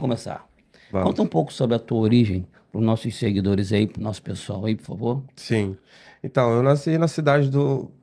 Começar. Conta um Vamos. pouco sobre a tua origem para os nossos seguidores aí, para o nosso pessoal aí, por favor. Sim. Então, eu nasci na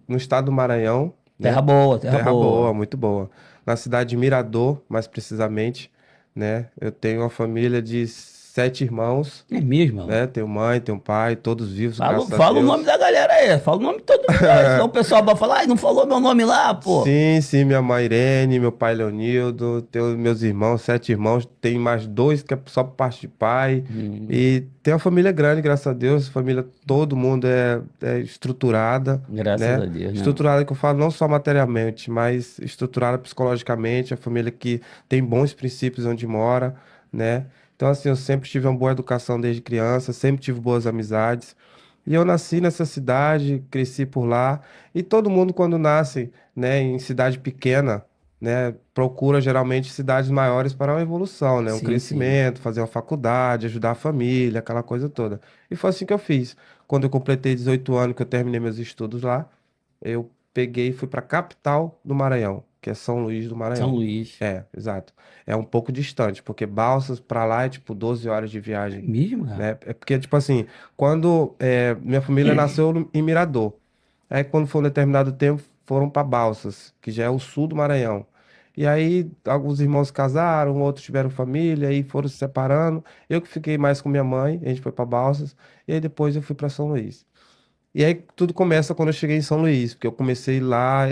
no estado do Maranhão, Terra né? boa, terra Terra boa, boa. muito boa. Na cidade de Mirador, mais precisamente, né? Eu tenho uma família de 7 irmãos, É mesmo, mano? né? Tenho mãe, tenho pai, todos vivos, Fala, graças a fala o nome Deus. da galera aí, fala o nome de todo mundo aí, senão o pessoal vai falar, ai, não falou meu nome lá, pô. Sim, sim, minha mãe Irene, meu pai Leonildo, tenho meus irmãos, 7 irmãos, tem mais dois que é só por parte de pai. Hum, E tem uma família grande, graças a Deus, família, todo mundo é estruturada, graças né? a Deus, né, mano? Estruturada que eu falo não só materialmente, mas estruturada psicologicamente, a família que tem bons princípios onde mora, né? Então, assim, eu sempre tive uma boa educação desde criança, sempre tive boas amizades. E eu nasci nessa cidade, cresci por lá. E todo mundo, quando nasce, né, em cidade pequena, né, procura geralmente cidades maiores para uma evolução, né, um Sim, sim. crescimento, fazer uma faculdade, ajudar a família, aquela coisa toda. E foi assim que eu fiz. Quando eu completei 18 anos, que eu terminei meus estudos lá, eu peguei e fui para a capital do Maranhão, que é São Luís do São Maranhão. Luís. É, exato. É um pouco distante, porque Balsas para lá é tipo 12 horas de É viagem, mesmo, cara? né? É porque, tipo assim, quando minha família nasceu em Mirador. Aí, quando foi um determinado tempo, foram para Balsas, que já é o sul do Maranhão. E aí, alguns irmãos casaram, outros tiveram família, e foram se separando. Eu que fiquei mais com minha mãe, a gente foi para Balsas, e aí depois eu fui para São Luís. E aí, tudo começa quando eu cheguei em São Luís, porque eu comecei lá,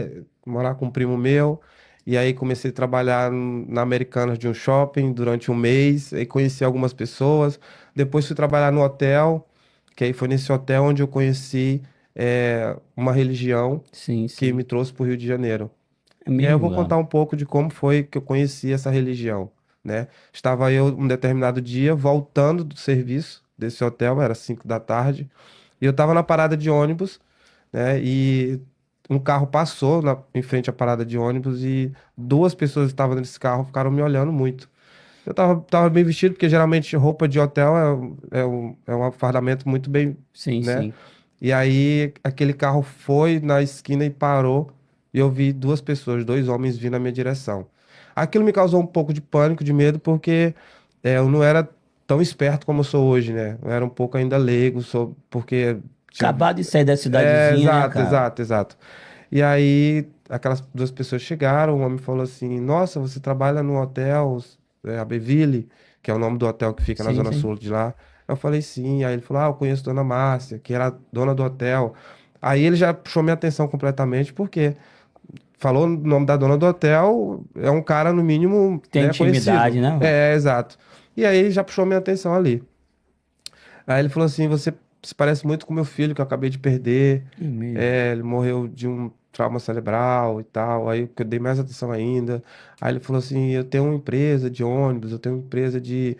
morar com um primo meu, e aí comecei a trabalhar na Americanas de um shopping durante um mês, aí conheci algumas pessoas. Depois fui trabalhar no hotel, que aí foi nesse hotel onde eu conheci uma religião Sim, que me sim. trouxe para o Rio de Janeiro. É E aí eu mesmo, vou cara? contar um pouco de como foi que eu conheci essa religião, né? Estava eu um determinado dia voltando do serviço desse hotel, era 5 da tarde, e eu estava na parada de ônibus, né? E um carro passou em frente à parada de ônibus e duas pessoas que estavam nesse carro ficaram me olhando muito. Eu tava bem vestido, porque geralmente roupa de hotel é um fardamento muito bem, Sim, né? sim. E aí aquele carro foi na esquina e parou, e eu vi duas pessoas, dois homens vindo na minha direção. Aquilo me causou um pouco de pânico, de medo, porque eu não era tão esperto como eu sou hoje, né? Eu era um pouco ainda leigo, porque tinha. Acabar de sair da É, cidadezinha, né, exato, cara? exato, exato. E aí, aquelas duas pessoas chegaram, o homem falou assim: Nossa, você trabalha no hotel Abbeville, que é o nome do hotel que fica na Sim, zona sim. sul de lá. Eu falei sim. Aí ele falou: Ah, eu conheço Dona Márcia, que era a dona do hotel. Aí ele já puxou minha atenção completamente, porque falou o nome da dona do hotel, é um cara, no mínimo, Tem né, conhecido. intimidade, né, mano? É, exato. E aí ele já puxou minha atenção ali. Aí ele falou assim: Você se parece muito com meu filho que eu acabei de perder. É mesmo. É, ele morreu de um trauma cerebral e tal. Aí eu dei mais atenção ainda. Aí ele falou assim: Eu tenho uma empresa de ônibus, eu tenho uma empresa de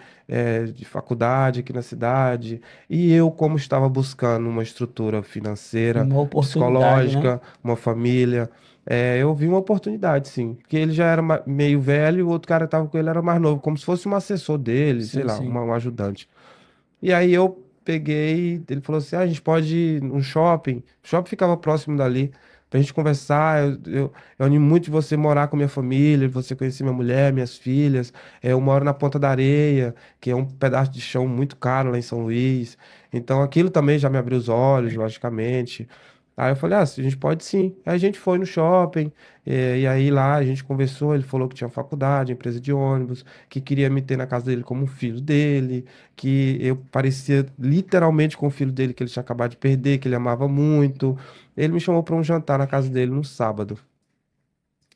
faculdade aqui na cidade. E eu, como estava buscando uma estrutura financeira, Uma oportunidade, né? psicológica, uma família. Eu vi uma oportunidade, sim. Porque ele já era meio velho, e o outro cara que tava com ele era mais novo, como se fosse um assessor dele, sei Sim, lá, sim. um ajudante. E aí eu peguei, ele falou assim: a gente pode ir num shopping. O shopping ficava próximo dali, pra gente conversar. Eu animo muito de você morar com minha família, de você conhecer minha mulher, minhas filhas. Eu moro na Ponta da Areia, que é um pedaço de chão muito caro lá em São Luís. Então aquilo também já me abriu os olhos, logicamente. Aí eu falei: a gente pode sim. Aí a gente foi no shopping, e aí lá a gente conversou. Ele falou que tinha faculdade, empresa de ônibus, que queria me ter na casa dele como um filho dele, que eu parecia literalmente com o filho dele que ele tinha acabado de perder, que ele amava muito. Ele me chamou para um jantar na casa dele no sábado.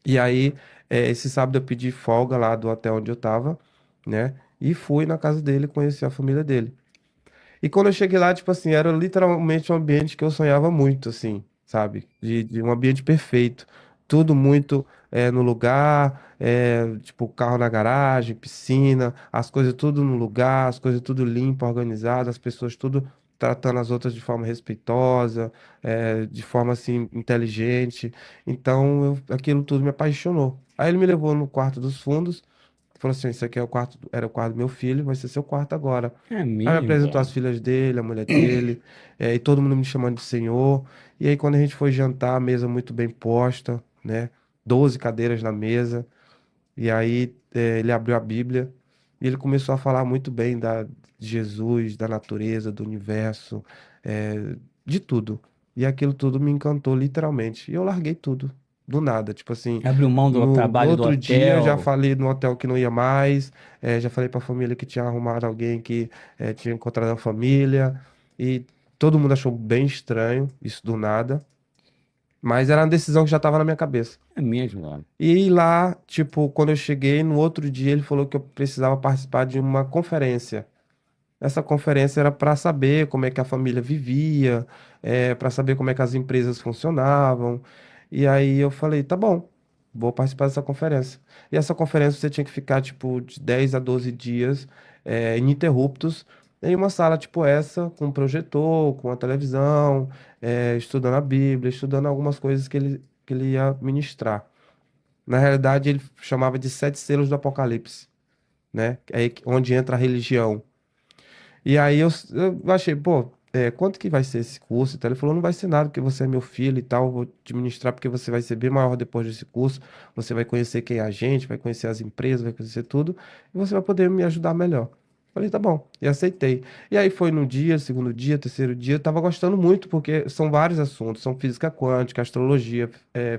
E aí, esse sábado eu pedi folga lá do hotel onde eu tava, né? E fui na casa dele conhecer a família dele. E quando eu cheguei lá, tipo assim, era literalmente um ambiente que eu sonhava muito, assim, sabe? De um ambiente perfeito. Tudo muito no lugar, tipo, carro na garagem, piscina, as coisas tudo no lugar, as coisas tudo limpo, organizado, as pessoas tudo tratando as outras de forma respeitosa, de forma, assim, inteligente. Então, aquilo tudo me apaixonou. Aí ele me levou no quarto dos fundos, falou assim: Isso aqui é o quarto, era o quarto do meu filho, vai ser seu quarto agora. É Aí me mesmo, apresentou as cara. filhas dele, a mulher dele, e todo mundo me chamando de senhor. E aí, quando a gente foi jantar, a mesa muito bem posta, né? 12 cadeiras na mesa. E aí, ele abriu a Bíblia E ele começou a falar muito bem de Jesus, da natureza, do universo, de tudo. E aquilo tudo me encantou literalmente. E eu larguei tudo, do nada. Tipo assim, Abriu mão do no trabalho do outro dia eu já hotel. falei no hotel que não ia mais, já falei pra família que tinha arrumado alguém que tinha encontrado a família. E todo mundo achou bem estranho isso do nada. Mas era uma decisão que já estava na minha cabeça. É mesmo, mano. E lá, tipo, quando eu cheguei, no outro dia ele falou que eu precisava participar de uma conferência. Essa conferência era para saber como é que a família vivia, para saber como é que as empresas funcionavam. E aí eu falei, tá bom, vou participar dessa conferência. E essa conferência você tinha que ficar, tipo, de 10 a 12 dias, ininterruptos, em uma sala tipo essa, com um projetor, com a televisão, estudando a Bíblia, estudando algumas coisas que ele ia ministrar. Na realidade, ele chamava de sete selos do Apocalipse, né? Onde entra a religião. E aí eu achei, pô, quanto que vai ser esse curso e tal? Ele falou, não vai ser nada, porque você é meu filho e tal, eu vou te ministrar porque você vai ser bem maior depois desse curso, você vai conhecer quem é a gente, vai conhecer as empresas, vai conhecer tudo, e você vai poder me ajudar melhor. Falei, tá bom, e aceitei. E aí foi no dia, segundo dia, terceiro dia, eu tava gostando muito, porque são vários assuntos, são física quântica, astrologia,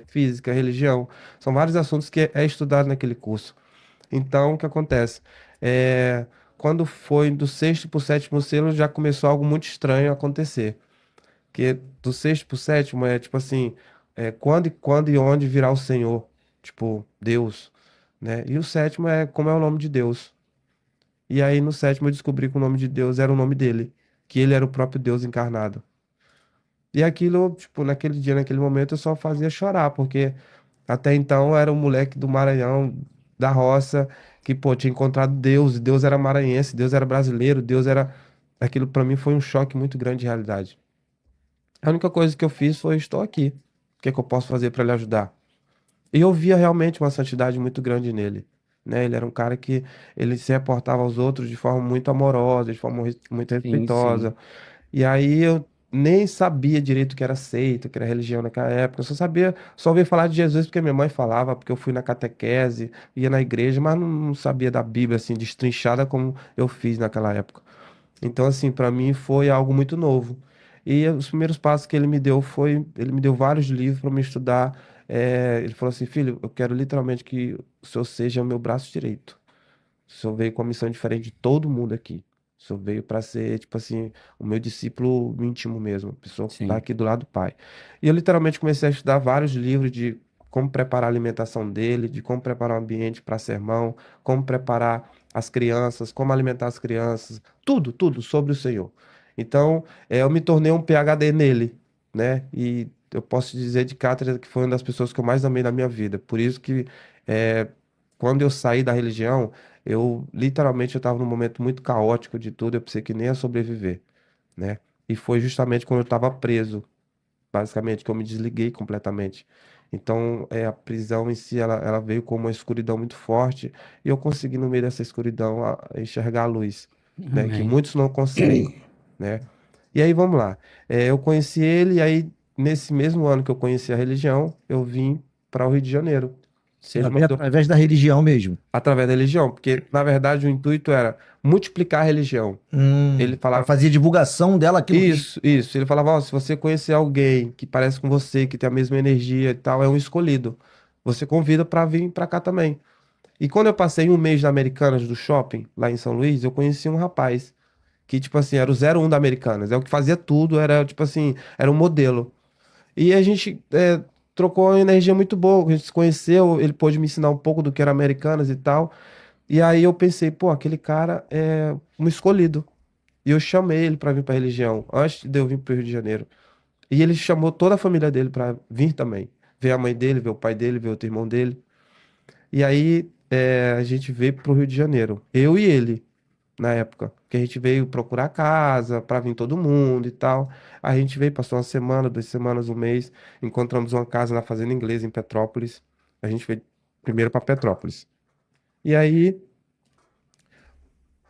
física, religião, são vários assuntos que é estudado naquele curso. Então, o que acontece? É, quando foi do sexto para o sétimo selo, já começou algo muito estranho a acontecer. Que do sexto para o sétimo é tipo assim, quando e onde virá o Senhor, tipo, Deus, né? E o sétimo é como é o nome de Deus. E aí no sétimo eu descobri que o nome de Deus era o nome dele, que ele era o próprio Deus encarnado. E aquilo, tipo, naquele dia, naquele momento, eu só fazia chorar, porque até então eu era um moleque do Maranhão, da roça, que, pô, tinha encontrado Deus, e Deus era maranhense, Deus era brasileiro, Deus era. Aquilo pra mim foi um choque muito grande de realidade. A única coisa que eu fiz foi: estou aqui. O que é que eu posso fazer para lhe ajudar? E eu via realmente uma santidade muito grande nele. Né? Ele era um cara que ele se reportava aos outros de forma muito amorosa, de forma muito Sim, sim. respeitosa. E aí eu nem sabia direito o que era seita, o que era religião naquela época. Eu só ouvia falar de Jesus porque minha mãe falava, porque eu fui na catequese, ia na igreja, mas não sabia da Bíblia assim, destrinchada como eu fiz naquela época. Então, assim, para mim foi algo muito novo. E os primeiros passos que ele me deu ele me deu vários livros para me estudar. Ele falou assim, filho, eu quero literalmente que o senhor seja o meu braço direito. O senhor veio com uma missão diferente de todo mundo aqui. O senhor veio para ser, tipo assim, o meu discípulo íntimo mesmo, a pessoa que está Sim. aqui do lado do Pai. E eu literalmente comecei a estudar vários livros de como preparar a alimentação dele, de como preparar o ambiente para sermão, como preparar as crianças, como alimentar as crianças, tudo, tudo sobre o Senhor. Então, eu me tornei um PhD nele, né? E eu posso dizer de cátedra que foi uma das pessoas que eu mais amei na minha vida. Por isso que, é, quando eu saí da religião, eu literalmente eu estava num momento muito caótico de tudo, eu pensei que nem ia sobreviver, né? E foi justamente quando eu estava preso, basicamente, que eu me desliguei completamente. Então, a prisão em si, ela veio com uma escuridão muito forte, e eu consegui, no meio dessa escuridão, enxergar a luz, né? Que Amém. muitos não conseguem, né? E aí, vamos lá. Eu conheci ele, e aí, nesse mesmo ano que eu conheci a religião, eu vim para o Rio de Janeiro. Você Ele veio mandou através da religião mesmo. através da religião, porque na verdade o intuito era multiplicar a religião. Ele Para falava fazer divulgação dela aqui no Rio. isso. Ele falava, ó, se você conhecer alguém que parece com você, que tem a mesma energia e tal, é um escolhido. Você convida para vir para cá também. E quando eu passei um mês na Americanas do shopping, lá em São Luís, eu conheci um rapaz que, tipo assim, era o 01 da Americanas. É o que fazia tudo, era, tipo assim, era um modelo. E a gente trocou uma energia muito boa, a gente se conheceu, ele pôde me ensinar um pouco do que era Americanas e tal. E aí eu pensei, pô, aquele cara é um escolhido. E eu chamei ele para vir para religião, antes de eu vir para o Rio de Janeiro. E ele chamou toda a família dele para vir também. Ver a mãe dele, ver o pai dele, ver outro irmão dele. E aí a gente veio para o Rio de Janeiro, eu e ele, na época. Que a gente veio procurar casa para vir todo mundo e tal. A gente veio, passou uma semana, 2 semanas, um mês. Encontramos uma casa na Fazenda Inglesa, em Petrópolis. A gente veio primeiro para Petrópolis. E aí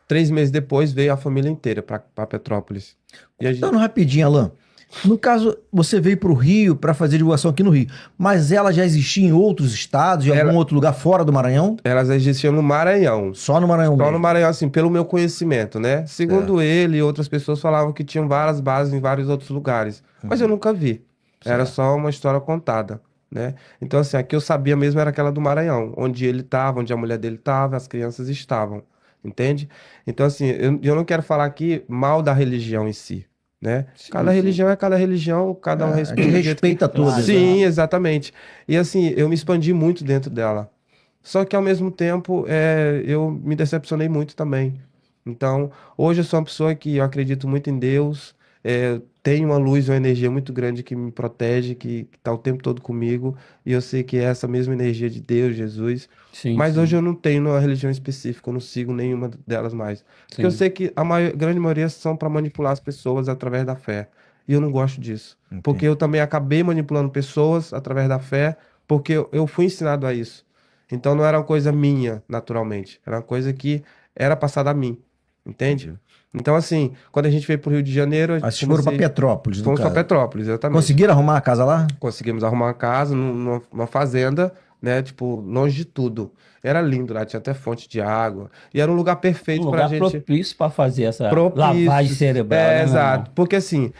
3 meses depois veio a família inteira para Petrópolis. E a gente, Contando rapidinho, Alan. No caso, você veio para o Rio para fazer divulgação aqui no Rio, mas ela já existia em outros estados, em algum outro lugar fora do Maranhão? Elas existiam no Maranhão. Só no Maranhão Só mesmo? no Maranhão, assim, pelo meu conhecimento, né? Segundo ele e outras pessoas falavam que tinham várias bases em vários outros lugares. Mas eu nunca vi. Era só uma história contada, né? Então, assim, a que eu sabia mesmo era aquela do Maranhão, onde ele estava, onde a mulher dele estava, as crianças estavam, entende? Então, assim, eu não quero falar aqui mal da religião em si, né? Cada religião é cada religião, cada um A respeita. gente do jeito respeita que... todas. Sim, exatamente. E assim, eu me expandi muito dentro dela. Só que ao mesmo tempo, eu me decepcionei muito também. Então, hoje eu sou uma pessoa que eu acredito muito em Deus, tenho uma luz, uma energia muito grande que me protege, que está o tempo todo comigo, e eu sei que é essa mesma energia de Deus, Jesus. Sim, Mas sim, hoje eu não tenho uma religião específica, eu não sigo nenhuma delas mais. Porque eu sim. sei que a grande maioria são para manipular as pessoas através da fé. E eu não gosto disso. Porque eu também acabei manipulando pessoas através da fé, porque eu fui ensinado a isso. Então não era uma coisa minha, naturalmente. Era uma coisa que era passada a mim. Entende? Então, assim, quando a gente veio pro Rio de Janeiro, Mas vocês foram para Petrópolis, no fomos para caso. Petrópolis, exatamente. Conseguiram arrumar a casa lá? Conseguimos arrumar uma casa numa fazenda, né? Tipo, longe de tudo. Era lindo lá, tinha até fonte de água. E era um lugar Um perfeito pra lugar gente. propício para fazer essa Propício. lavagem cerebral, né, meu Exato. irmão? Porque assim,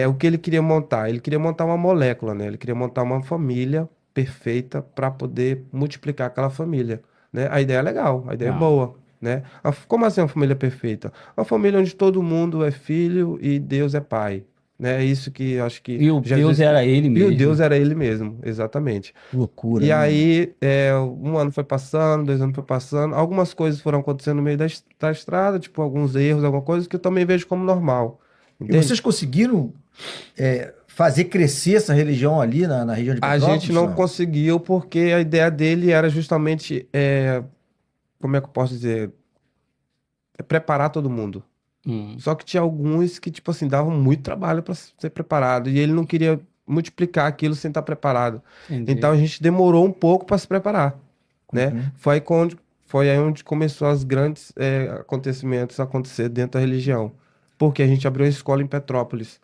o que ele queria montar? Ele queria montar uma molécula, né? Ele queria montar uma família perfeita para poder multiplicar aquela família, né? A ideia é legal, a ideia é Não. boa, né? Como assim uma família perfeita? Uma família onde todo mundo é filho e Deus é pai, né? É isso que eu acho que E o Deus era ele E mesmo. o Deus era ele mesmo, exatamente. Loucura, E né? aí, um ano foi passando, 2 anos foi passando, algumas coisas foram acontecendo no meio da estrada, tipo alguns erros, alguma coisa que eu também vejo como normal, E entende? vocês conseguiram fazer crescer essa religião ali na região de A Petrópolis? gente não conseguiu porque a ideia dele era justamente, como é que eu posso dizer, preparar todo mundo. Só que tinha alguns que, tipo assim, davam muito trabalho para ser preparado e ele não queria multiplicar aquilo sem estar preparado. Entendi. Então a gente demorou um pouco para se preparar, né? Foi aí onde começou os grandes acontecimentos a acontecer dentro da religião. Porque a gente abriu uma escola em Petrópolis,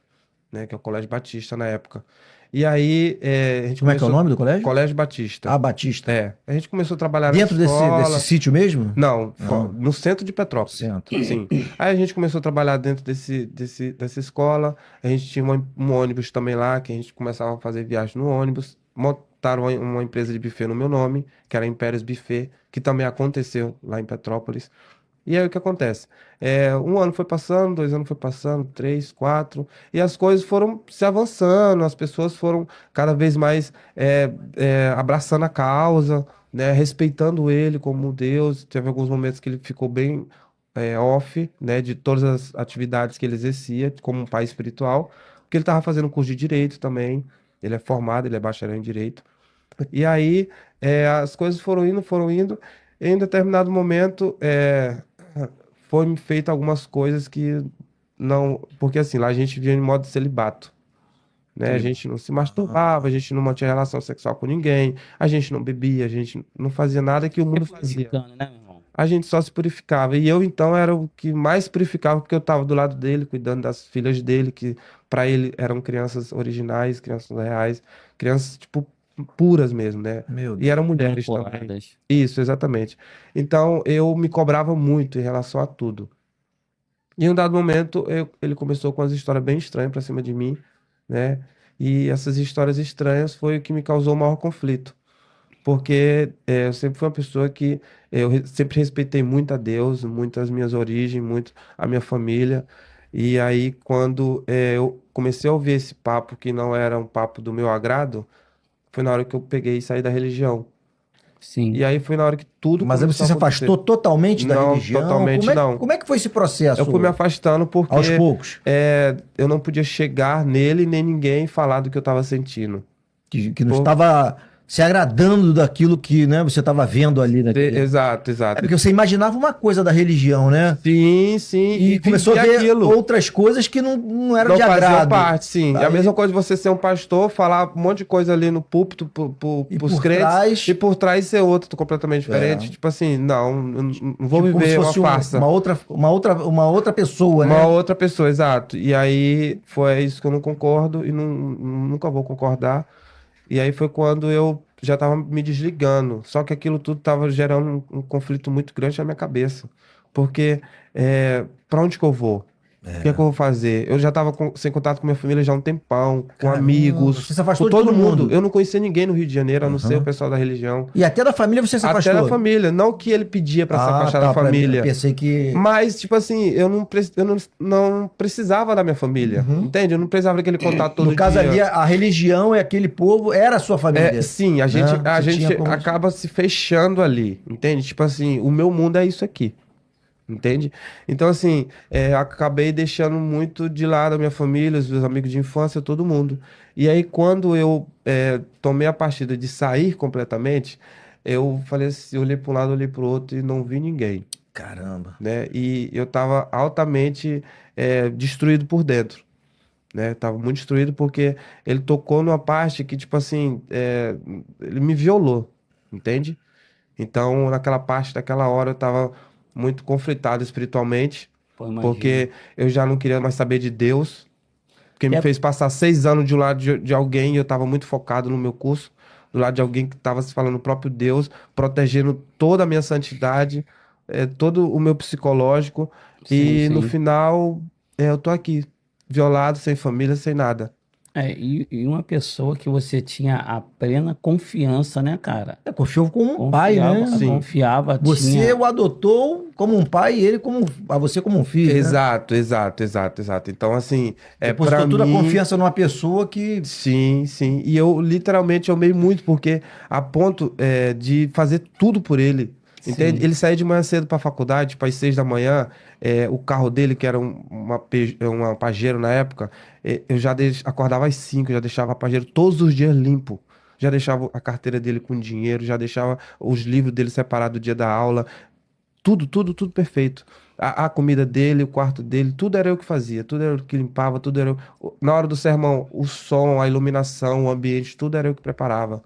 né? Que é o Colégio Batista na época. E aí a gente Como é que é o começou... nome do colégio? Colégio Batista. Ah, Batista. A gente começou a trabalhar Dentro na escola. desse sítio mesmo? Não, Não. no centro de Petrópolis. Centro. Sim. Aí a gente começou a trabalhar dentro dessa escola. A gente tinha um ônibus também lá, que a gente começava a fazer viagem no ônibus. Montaram uma empresa de buffet no meu nome, que era Impérios Buffet, que também aconteceu lá em Petrópolis. E aí o que acontece? 1 ano foi passando, 2 anos foi passando, 3, 4, e as coisas foram se avançando, as pessoas foram cada vez mais abraçando a causa, né, respeitando ele como Deus. Teve alguns momentos que ele ficou bem off, né, de todas as atividades que ele exercia como um pai espiritual, porque ele estava fazendo curso de Direito também, ele é formado, ele é bacharel em Direito. E aí as coisas foram indo, e em determinado momento foi feito algumas coisas que não... Porque assim, lá a gente vivia em modo celibato, né? A gente não se masturbava, a gente não mantinha relação sexual com ninguém, a gente não bebia, a gente não fazia nada que o mundo fazia. Purificando, né, meu irmão? A gente só se purificava. E eu, então, era o que mais purificava, porque eu estava do lado dele, cuidando das filhas dele, que para ele eram crianças originais, crianças reais, crianças, tipo, puras mesmo, né? Meu Deus. E eram mulheres também. Coladas. Isso, exatamente. Então, eu me cobrava muito em relação a tudo. E em um dado momento, ele começou com umas histórias bem estranhas pra cima de mim, né? E essas histórias estranhas foi o que me causou o maior conflito. Porque eu sempre fui uma pessoa que sempre respeitei muito a Deus, muito as minhas origens, muito a minha família. E aí, quando eu comecei a ouvir esse papo que não era um papo do meu agrado, foi na hora que eu peguei e saí da religião. Sim. E aí foi na hora que tudo Mas aí começou você a se acontecer. afastou totalmente da Não, religião? totalmente não. Como é que foi esse processo? Eu fui me afastando porque Aos poucos? eu não podia chegar nele nem ninguém falar do que eu estava sentindo. Que não estava se agradando daquilo que, né, você estava vendo ali. Exato, É exato. porque você imaginava uma coisa da religião, né? Sim, sim. E começou a viver ver outras coisas que não eram não de fazia agrado. parte, sim. É a Aí- mesma coisa de você ser um pastor, falar um monte de coisa ali no púlpito E pros por crentes, trás- e por trás ser outro completamente diferente. É. Tipo assim, não, eu não vou Tipo, como se viver uma fosse farsa. uma outra pessoa, Uma né? outra pessoa, exato. E aí foi isso que eu não concordo e nunca vou concordar. E aí foi quando eu já tava me desligando. Só que aquilo tudo tava gerando um conflito muito grande na minha cabeça. Porque para onde que eu vou? O que é que eu vou fazer? Eu já tava sem contato com minha família já há um tempão, com Caramba, amigos, você se afastou com de todo todo mundo. mundo. Eu não conhecia ninguém no Rio de Janeiro, a não ser Aham. o pessoal da religião. E até da família você se afastou. Até da família. Não que ele pedia pra se afastar da tá, família. pensei que... Mas, tipo assim, eu não precisava da minha família, entende? Eu não precisava daquele contato todo No caso dia. ali, a religião e aquele povo era a sua família. Sim, a gente, né? a Você gente tinha como- acaba se fechando ali, entende? Tipo assim, o meu mundo é isso aqui, entende? Então, assim, acabei deixando muito de lado a minha família, os meus amigos de infância, todo mundo. E aí, quando eu tomei a partida de sair completamente, eu falei assim, eu olhei para um lado, olhei para o outro e não vi ninguém, Caramba. né? E eu estava altamente destruído por dentro, né? Tava muito destruído porque ele tocou numa parte que, tipo assim, ele me violou, entende? Então, naquela parte, daquela hora, eu tava muito conflitado espiritualmente, Pô, imagina. porque eu já não queria mais saber de Deus, porque me É- fez passar 6 anos de um lado de alguém e eu tava muito focado no meu curso, do lado de alguém que tava se falando o próprio Deus, protegendo toda a minha santidade, todo o meu psicológico, Sim, e no sim. final, eu tô aqui, violado, sem família, sem nada. E uma pessoa que você tinha a plena confiança, né, cara? Confiou como um pai, né? Sim. Confiava, Você tinha... o adotou como um pai e ele a você como um filho, né? Exato, exato, exato, exato. Então, assim, Depositou pra toda a mim... confiança numa pessoa que... Sim, sim. E eu literalmente amei muito, porque a ponto de fazer tudo por ele. Entende? Sim. Ele saía de manhã cedo para a faculdade, tipo às 6 da manhã. O carro dele, que era uma Pajero na época, eu já acordava às 5, já deixava a Pajero todos os dias limpo. Já deixava a carteira dele com dinheiro, já deixava os livros dele separados do dia da aula. Tudo, tudo, tudo perfeito. A comida dele, o quarto dele, tudo era eu que fazia, tudo era eu que limpava, tudo era eu. Na hora do sermão, o som, a iluminação, o ambiente, tudo era eu que preparava.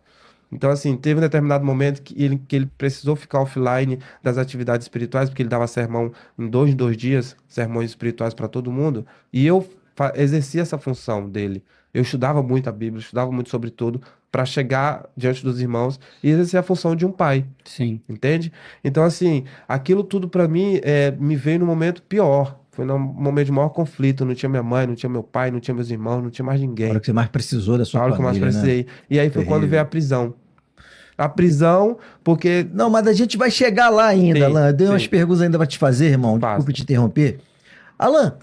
Então, assim, teve um determinado momento que ele precisou ficar offline das atividades espirituais, porque ele dava sermão em 2 dias, sermões espirituais para todo mundo, e eu exercia essa função dele. Eu estudava muito a Bíblia, estudava muito sobre tudo, para chegar diante dos irmãos e exercer a função de um pai. Sim. Entende? Então, assim, aquilo tudo pra mim me veio no momento pior. Foi no momento de maior conflito. Não tinha minha mãe, não tinha meu pai, não tinha meus irmãos, não tinha mais A ninguém. hora que você mais precisou da sua Na hora que eu mais família, né? precisei. E aí foi quando Terrível. veio a prisão. A prisão, porque. Não, mas a gente vai chegar lá ainda, Sim, Alan. Eu tenho umas sim. perguntas ainda para te fazer, irmão. Faça. Desculpa te interromper. Alan,